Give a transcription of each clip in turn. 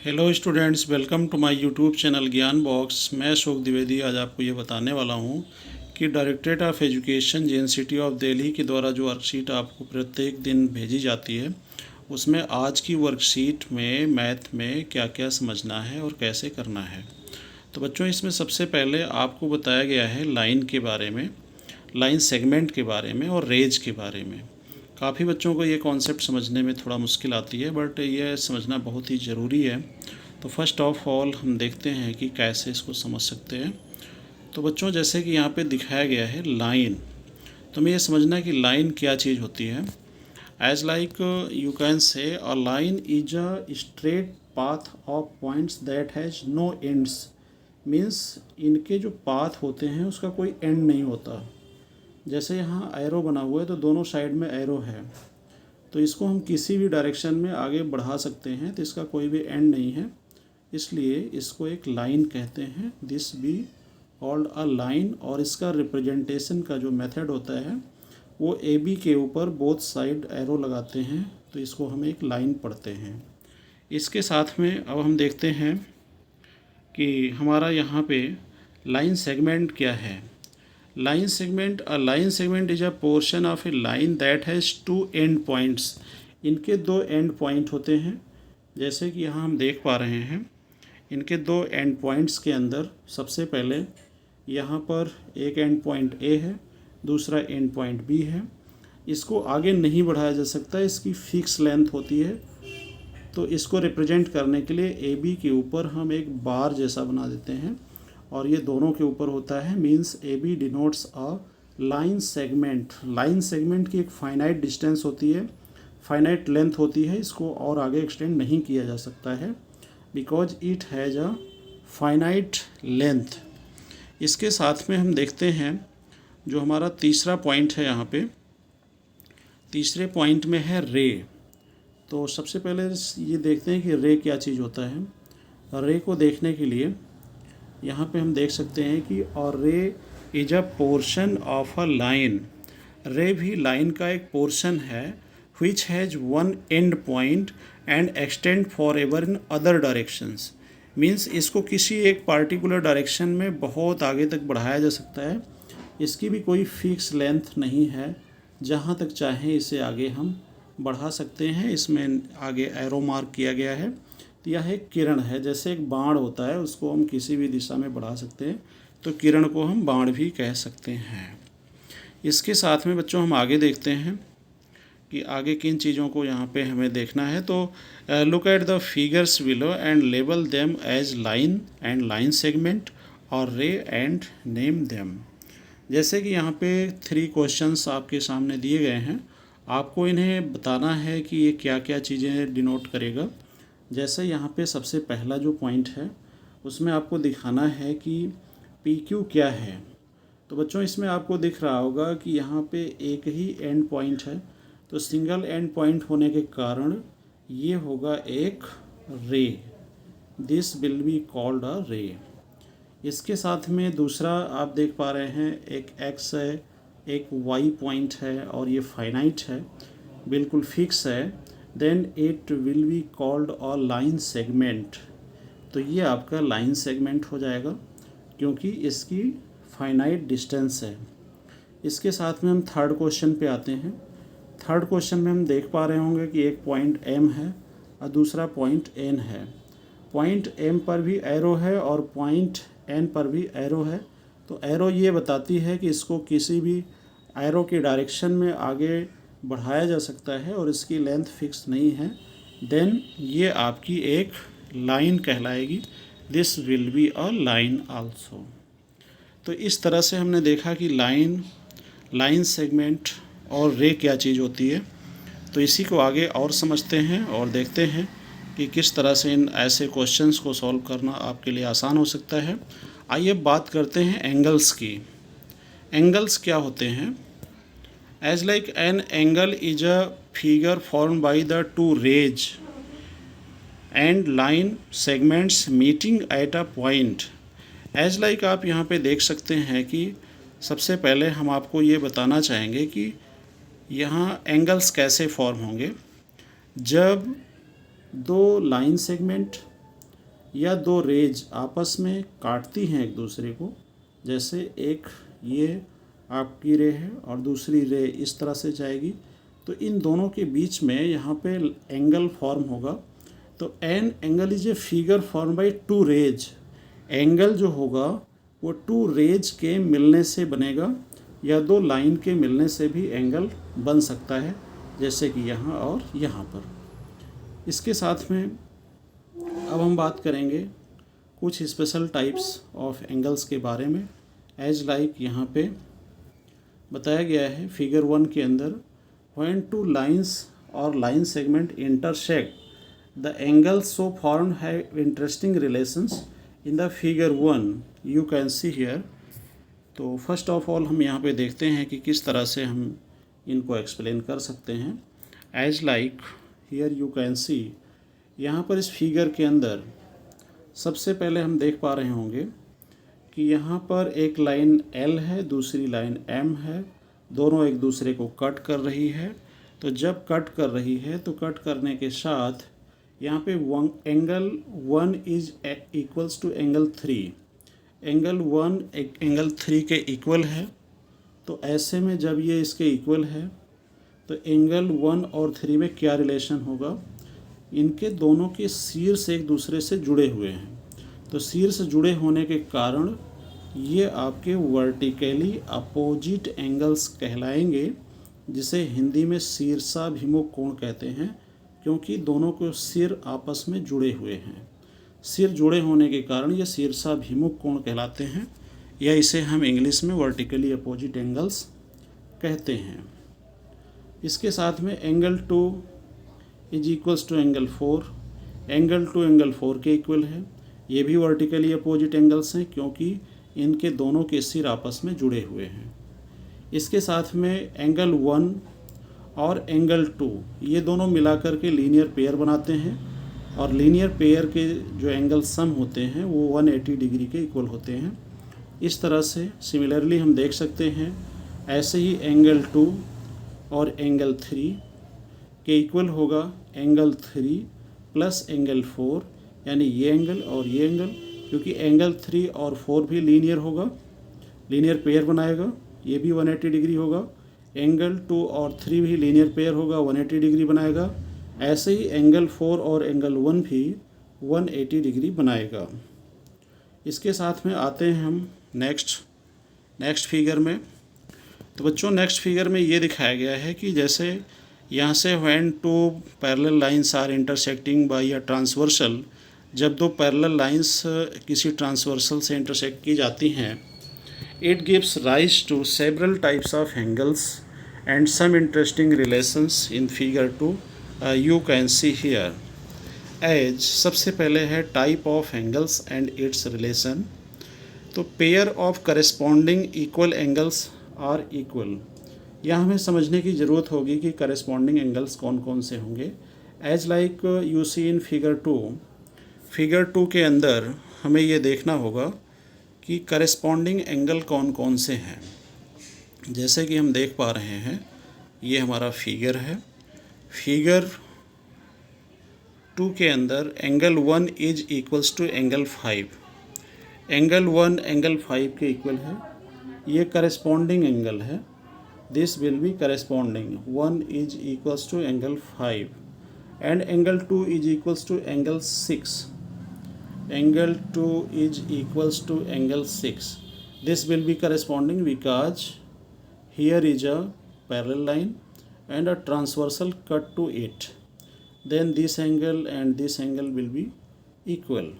Hello students, welcome to my YouTube channel Gyan box. मैं अशोक द्विवेदी आज आपको ये बताने वाला हूँ कि directorate of education JNCT of Delhi के द्वारा जो वर्कशीट आपको प्रत्येक दिन भेजी जाती है उसमें आज की वर्कशीट में मैथ में क्या क्या समझना है और कैसे करना है। तो बच्चों, इसमें सबसे पहले आपको बताया गया है लाइन के बारे में, लाइन सेगमेंट के बारे में और रेज के बारे में। काफ़ी बच्चों को ये कॉन्सेप्ट समझने में थोड़ा मुश्किल आती है, बट ये समझना बहुत ही ज़रूरी है। तो फर्स्ट ऑफ ऑल हम देखते हैं कि कैसे इसको समझ सकते हैं। तो बच्चों, जैसे कि यहाँ पे दिखाया गया है लाइन, तो हमें ये समझना है कि लाइन क्या चीज़ होती है। As like you can say a line is a straight path of points that has no ends. Means इनके जो पाथ होते हैं उसका कोई एंड नहीं होता। जैसे यहाँ एरो बना हुआ है तो दोनों साइड में एरो है, तो इसको हम किसी भी डायरेक्शन में आगे बढ़ा सकते हैं, तो इसका कोई भी एंड नहीं है, इसलिए इसको एक लाइन कहते हैं। This B called a line. और इसका रिप्रेजेंटेशन का जो मेथड होता है वो AB के ऊपर बोथ साइड एरो लगाते हैं, तो इसको हम एक लाइन पढ़ते हैं। इसके साथ में अब हम देखते हैं कि हमारा यहाँ पे लाइन सेगमेंट क्या है। Line segment, a line segment is a portion of a line that has two end points. इनके दो एंड पॉइंट होते हैं, जैसे कि यहाँ हम देख पा रहे हैं। इनके दो एंड पॉइंट्स के अंदर सबसे पहले यहाँ पर एक एंड पॉइंट A है, दूसरा एंड पॉइंट B है। इसको आगे नहीं बढ़ाया जा सकता, इसकी फिक्स लेंथ होती है। तो इसको रिप्रेजेंट करने के लिए AB के ऊपर हम एक बार जैसा बना देते हैं और ये दोनों के ऊपर होता है। Means AB denotes a line segment. Line segment की एक फाइनाइट डिस्टेंस होती है, फाइनाइट लेंथ होती है, इसको और आगे एक्सटेंड नहीं किया जा सकता है because it has a finite length. इसके साथ में हम देखते हैं जो हमारा तीसरा पॉइंट है, यहाँ पे तीसरे पॉइंट में है रे। तो सबसे पहले ये देखते हैं कि रे क्या चीज़ होता है। रे को देखने के लिए यहाँ पे हम देख सकते हैं कि और रे is a portion of a line. रे भी लाइन का एक पोर्शन है which has one and point and extend for ever in other directions. Means इसको किसी एक पार्टिकुलर डायरेक्शन में बहुत आगे तक बढ़ाया जा सकता है। इसकी भी कोई फिक्स लेंथ नहीं है, जहाँ तक चाहें इसे आगे हम बढ़ा सकते हैं। इसमें आगे एरो मार्क किया गया है। तो यह एक किरण है, जैसे एक बाण होता है, उसको हम किसी भी दिशा में बढ़ा सकते हैं, तो किरण को हम बाण भी कह सकते हैं। इसके साथ में बच्चों हम आगे देखते हैं कि आगे किन चीज़ों को यहाँ पे हमें देखना है। तो look at the figures below and label them as line and line segment और रे एंड नेम देम। जैसे कि यहाँ पे 3 क्वेश्चंस आपके सामने दिए गए हैं, आपको इन्हें बताना है कि ये क्या क्या चीज़ें डिनोट करेगा। जैसे यहाँ पे सबसे पहला जो पॉइंट है उसमें आपको दिखाना है कि PQ क्या है। तो बच्चों, इसमें आपको दिख रहा होगा कि यहाँ पे एक ही एंड पॉइंट है, तो सिंगल एंड पॉइंट होने के कारण ये होगा एक रे। दिस विल बी कॉल्ड अ रे। इसके साथ में दूसरा आप देख पा रहे हैं, एक X है, एक Y पॉइंट है और ये फाइनाइट है, बिल्कुल फिक्स है। Then it will be called a line segment. तो ये आपका लाइन सेगमेंट हो जाएगा क्योंकि इसकी फाइनाइट डिस्टेंस है। इसके साथ में हम थर्ड क्वेश्चन पे आते हैं। थर्ड क्वेश्चन में हम देख पा रहे होंगे कि एक पॉइंट M है और दूसरा पॉइंट N है। पॉइंट M पर भी एरो है और पॉइंट N पर भी एरो है। तो एरो ये बताती है कि इसको किसी भी एरो की डायरेक्शन में आगे बढ़ाया जा सकता है और इसकी लेंथ फिक्स नहीं है। देन ये आपकी एक लाइन कहलाएगी। This will be a line also. तो इस तरह से हमने देखा कि लाइन, लाइन सेगमेंट और रे क्या चीज़ होती है। तो इसी को आगे और समझते हैं और देखते हैं कि किस तरह से इन ऐसे क्वेश्चंस को सॉल्व करना आपके लिए आसान हो सकता है। आइए बात करते हैं एंगल्स की। एंगल्स क्या होते हैं। As like an angle is a figure form by the two rays and line segments meeting at a point. As like आप यहाँ पे देख सकते हैं कि सबसे पहले हम आपको ये बताना चाहेंगे कि यहाँ एंगल्स कैसे फॉर्म होंगे। जब दो लाइन सेगमेंट या दो रेज आपस में काटती हैं एक दूसरे को, जैसे एक ये आपकी रे है और दूसरी रे इस तरह से जाएगी, तो इन दोनों के बीच में यहाँ पे एंगल फॉर्म होगा। तो an angle is a figure form by two rays. Angle जो होगा वो टू रेज के मिलने से बनेगा, या दो लाइन के मिलने से भी एंगल बन सकता है, जैसे कि यहाँ और यहाँ पर। इसके साथ में अब हम बात करेंगे कुछ स्पेशल टाइप्स ऑफ एंगल्स के बारे में। एज लाइक यहाँ पे बताया गया है फिगर 1 के अंदर, व्हेन टू लाइंस और line segment intersect the angles so form have interesting relations in the figure 1 you can see here. तो फर्स्ट ऑफ ऑल हम यहाँ पे देखते हैं कि किस तरह से हम इनको एक्सप्लेन कर सकते हैं। As like here you can see, यहाँ पर इस फिगर के अंदर सबसे पहले हम देख पा रहे होंगे कि यहाँ पर एक लाइन L है, दूसरी लाइन M है, दोनों एक दूसरे को कट कर रही है। तो जब कट कर रही है तो कट करने के साथ यहाँ पे angle 1 is equals to angle 3। Angle 1 angle 3 के इक्वल है। तो ऐसे में जब ये इसके इक्वल है तो एंगल 1 और 3 में क्या रिलेशन होगा, इनके दोनों के शीर्ष एक दूसरे से जुड़े हुए हैं। तो शीर्ष जुड़े होने के कारण ये आपके वर्टिकली अपोजिट एंगल्स कहलाएंगे, जिसे हिंदी में शीर्षाभिमुख कोण कहते हैं, क्योंकि दोनों के सिर आपस में जुड़े हुए हैं। सिर जुड़े होने के कारण ये शीर्षाभिमुख कोण कहलाते हैं, या इसे हम इंग्लिश में वर्टिकली अपोजिट एंगल्स कहते हैं। इसके साथ में angle 2 is equals to angle 4। Angle 2 angle 4 के इक्वल है। ये भी वर्टिकली अपोजिट एंगल्स हैं, क्योंकि इनके दोनों के सिर आपस में जुड़े हुए हैं। इसके साथ में एंगल 1 और एंगल 2 ये दोनों मिलाकर के लीनियर पेयर बनाते हैं, और लीनियर पेयर के जो एंगल सम होते हैं वो 180 डिग्री के इक्वल होते हैं। इस तरह से सिमिलरली हम देख सकते हैं, ऐसे ही एंगल 2 और एंगल 3 के इक्वल होगा एंगल 3 प्लस एंगल 4, यानी ये एंगल और ये एंगल, क्योंकि एंगल 3 और 4 भी लीनियर होगा, लीनियर पेयर बनाएगा, ये भी 180 डिग्री होगा। एंगल 2 और 3 भी लीनियर पेयर होगा, 180 डिग्री बनाएगा। ऐसे ही एंगल 4 और एंगल 1 भी 180 डिग्री बनाएगा। इसके साथ में आते हैं हम नेक्स्ट फिगर में। तो बच्चों नेक्स्ट फिगर में ये दिखाया गया है कि जैसे यहाँ से when two parallel lines are intersecting by a transversal, जब दो पैरेलल लाइंस किसी ट्रांसवर्सल से इंटरसेक्ट की जाती हैं, it gives rise to several types of angles and some interesting relations in figure 2 you can see here. As सबसे पहले है type of angles and its relation. तो pair of corresponding equal angles are equal. यहाँ हमें समझने की ज़रूरत होगी कि करस्पॉन्डिंग एंगल्स कौन कौन से होंगे। As like you see in figure 2, figure 2 के अंदर हमें ये देखना होगा कि करस्पॉन्डिंग एंगल कौन कौन से हैं। जैसे कि हम देख पा रहे हैं, ये हमारा फिगर है। फिगर 2 के अंदर angle 1 is equals to angle 5। Angle 1 angle 5 के इक्वल है। ये करस्पॉन्डिंग एंगल है। This will be corresponding. 1 is equals to angle 5 and angle 2 is equals to angle 6। Angle 2 is equals to angle 6. This will be corresponding because here is a parallel line and a transversal cut to it. Then this angle and this angle will be equal,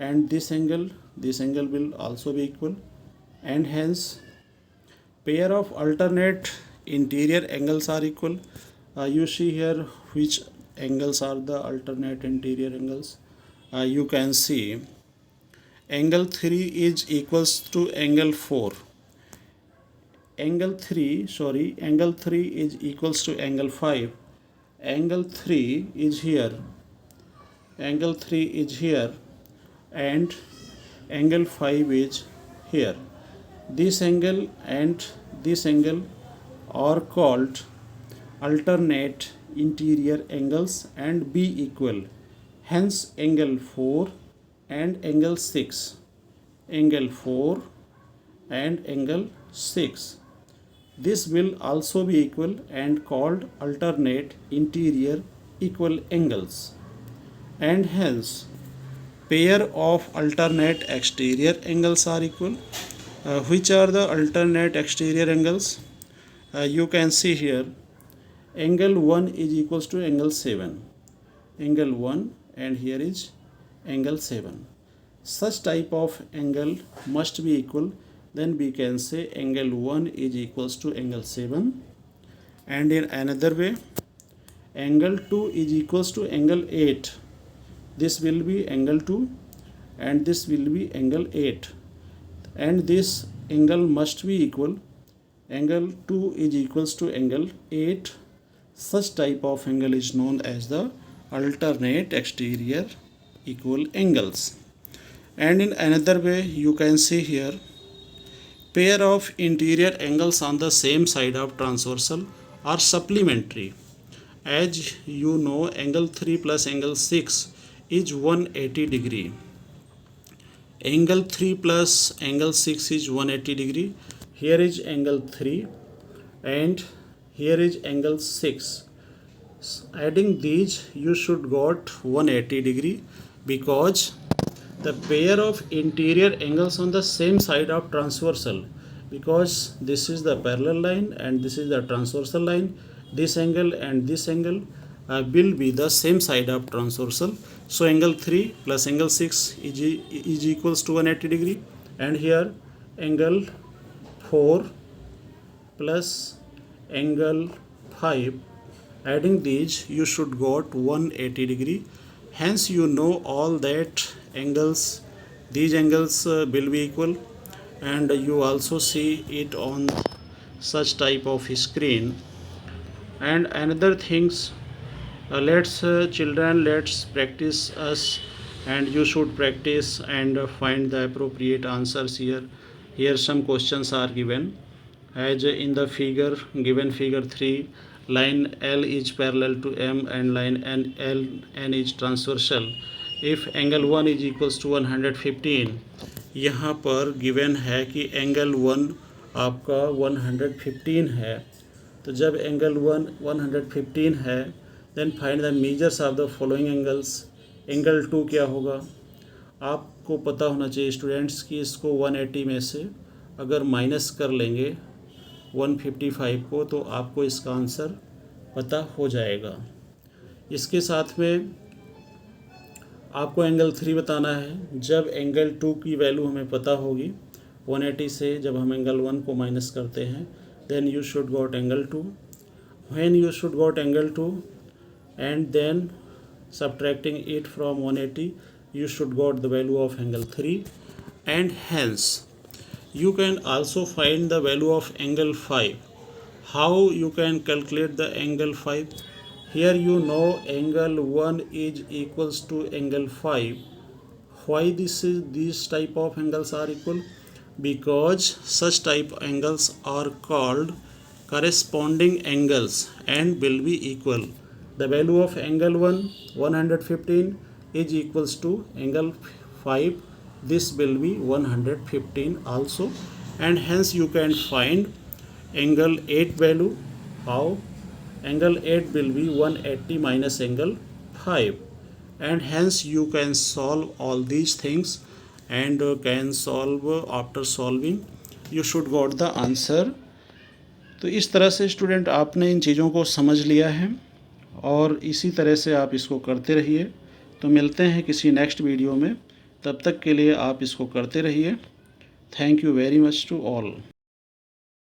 and this angle will also be equal, and hence pair of alternate interior angles are equal. You see here which angles are the alternate interior angles. You can see angle 3 is equals to angle 4. Angle 3 is equals to angle 5. Angle 3 is here. Angle 3 is here and angle 5 is here. This angle and this angle are called alternate interior angles and be equal. Hence angle 4 and angle 6, angle 4 and angle 6. This will also be equal and called alternate interior equal angles, and hence pair of alternate exterior angles are equal. Which are the alternate exterior angles? You can see here angle 1 is equals to angle 7, angle 1, and here is angle 7. Such type of angle must be equal, then we can say angle 1 is equals to angle 7, and in another way angle 2 is equals to angle 8. This will be angle 2 and this will be angle 8, and this angle must be equal. Angle 2 is equals to angle 8. Such type of angle is known as the alternate exterior equal angles. And in another way you can see here pair of interior angles on the same side of transversal are supplementary. As you know, angle 3 plus angle 6 is 180 degree. Angle 3 plus angle 6 is 180 degree. Here is angle 3 and here is angle 6. Adding these you should got 180 degree, because the pair of interior angles on the same side of transversal, because this is the parallel line and this is the transversal line, this angle and this angle will be the same side of transversal. So angle 3 plus angle 6 is equals to 180 degree, and here angle 4 plus angle 5, adding these you should got 180 degree. Hence you know all that angles, these angles will be equal, and you also see it on such type of screen. And another things, let's children, let's practice us, and you should practice and find the appropriate answers here. Here some questions are given, as in the figure given, figure 3, line L is parallel to M and line N is transversal. If angle 1 is equals to 115, यहाँ पर given है कि angle 1 आपका 115 है, तो जब angle 1 115 है then find the measures of the following angles. Angle 2 क्या होगा, आपको पता होना चाहिए स्टूडेंट्स कि इसको 180 में से अगर माइनस कर लेंगे 155 को तो आपको इसका आंसर पता हो जाएगा. इसके साथ में आपको एंगल 3 बताना है. जब एंगल 2 की वैल्यू हमें पता होगी 180 से, जब हम एंगल 1 को माइनस करते हैं, then you should got angle 2. When you should got angle 2 and then subtracting it from 180, you should got the value of angle 3, and hence you can also find the value of angle 5. How you can calculate the angle 5? Here you know angle 1 is equals to angle 5. Why these type of angles are equal? Because such type angles are called corresponding angles and will be equal. The value of angle 1 115 is equals to angle 5. This will be 115 also, and hence you can find angle 8 value. How? Angle 8 will be 180 minus angle 5, and hence you can solve all these things, and can solve. After solving you should got the answer. तो इस तरह से student आपने इन चीज़ों को समझ लिया है, और इसी तरह से आप इसको करते रहिए. तो मिलते हैं किसी नेक्स्ट वीडियो में, तब तक के लिए आप इसको करते रहिए. Thank you very much to all.